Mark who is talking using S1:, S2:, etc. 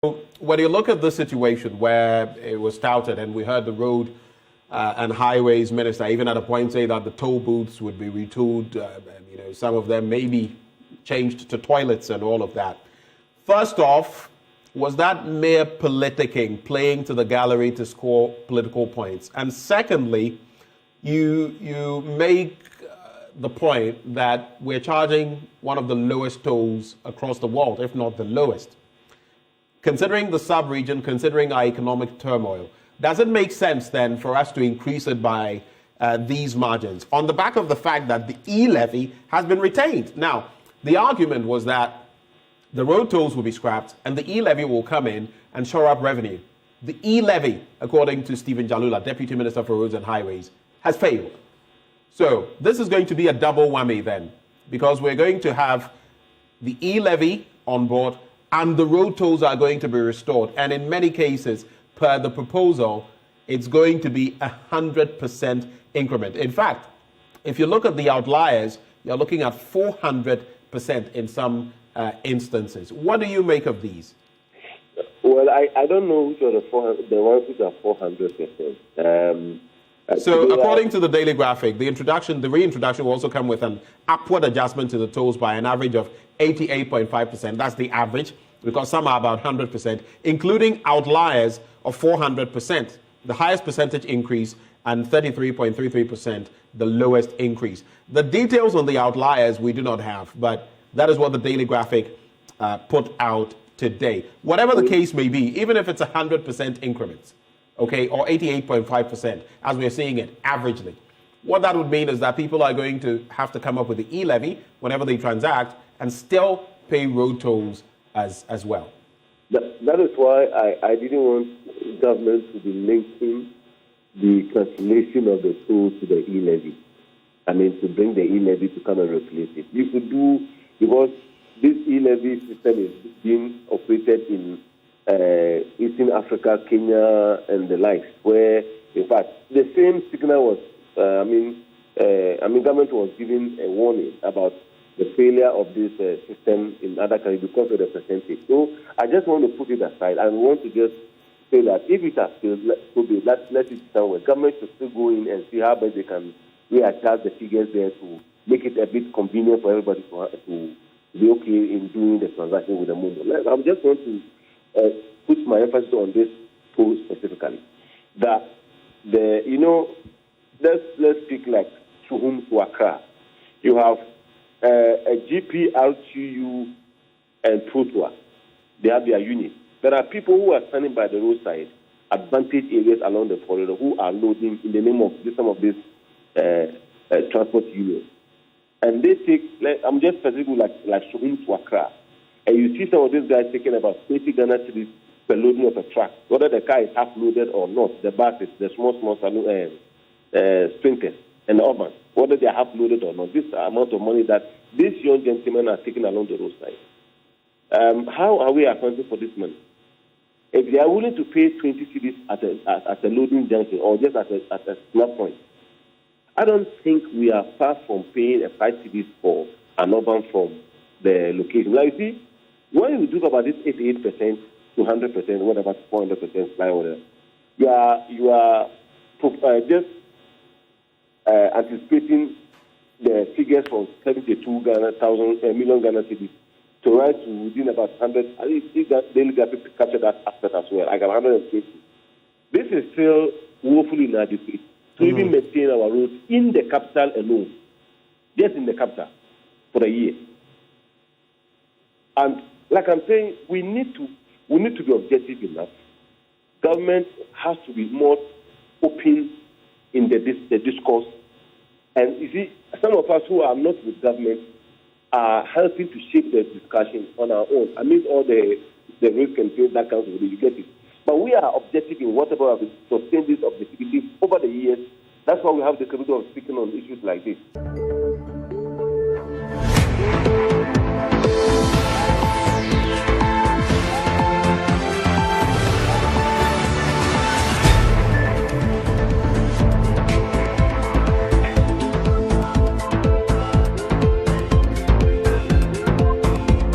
S1: When you look at the situation where it was touted, and we heard the road and highways minister even at a point say that the toll booths would be retooled, some of them may be changed to toilets and all of that. First off, was that mere politicking, playing to the gallery to score political points? And secondly, you make the point that we're charging one of the lowest tolls across the world, if not the lowest. Considering the sub-region, considering our economic turmoil, does it make sense then for us to increase it by these margins on the back of the fact that the e-levy has been retained? Now, the argument was that the road tolls will be scrapped and the e-levy will come in and shore up revenue. The e-levy, according to Stephen Jalula, Deputy Minister for Roads and Highways, has failed. So this is going to be a double whammy then, because we're going to have the e-levy on board and the road tolls are going to be restored. And in many cases, per the proposal, it's going to be 100% increment. In fact, if you look at the outliers, you're looking at 400% in some instances. What do you make of these?
S2: Well, I don't know which are the ones which are 400%.
S1: So according to the Daily Graphic, the reintroduction will also come with an upward adjustment to the tolls by an average of 88.5%. That's the average, because some are about 100%, including outliers of 400%, the highest percentage increase, and 33.33%, the lowest increase. The details on the outliers we do not have, but that is what the Daily Graphic put out today. Whatever the case may be, even if it's 100% increments, okay, or 88.5%, as we're seeing it averagely, what that would mean is that people are going to have to come up with the e-levy whenever they transact and still pay road tolls as well.
S2: That is why I didn't want government to be linking the cancellation of the toll to the e-levy. I mean, to bring the e-levy to come and replace it. You could do, because this e-levy system is being operated in Eastern Africa, Kenya, and the likes, where, in fact, the same signal was, government was giving a warning about the failure of this system in other countries because of the percentage. So I just want to put it aside. I want to just say that if it has failed, let it down where government should still go in and see how best they can readjust the figures there to make it a bit convenient for everybody to be okay in doing the transaction with the moment. I just want to put my emphasis on this tool specifically. That let's speak like to Accra. You have a GP, RTU, and Protoa. They have their units. There are people who are standing by the roadside, advantage areas along the corridor, who are loading in the name of some of these transport unions. And they take, I'm just specifically like Shubin to Accra. And you see some of these guys taking about 20 Ghana cedis per loading of a truck. Whether the car is half loaded or not, the buses, the small sprinters, and the urban, whether they are half loaded or not, this amount of money that these young gentlemen are taking along the roadside. How are we accounting for this money? If they are willing to pay 20 cedis at a loading junction or just at a snap point, I don't think we are far from paying a 5 cedis for an urban from the location. Now, you see, when we talk about this 88% to 100%, what about 400% flyover, you are just anticipating the figures from 72 million Ghana cedis to rise to within about 100. I think that Daily Graphic capture that aspect as well, like 150. This is still woefully inadequate to even maintain our roads in the capital alone, just in the capital for a year. And like I'm saying, we need to be objective enough. Government has to be more open in the discourse. And you see, some of us who are not with government are helping to shape the discussion on our own. I mean, all the risk and things that comes with it, you get it. But we are objective in whatever we sustain this objectivity over the years. That's why we have the capability of speaking on issues like this.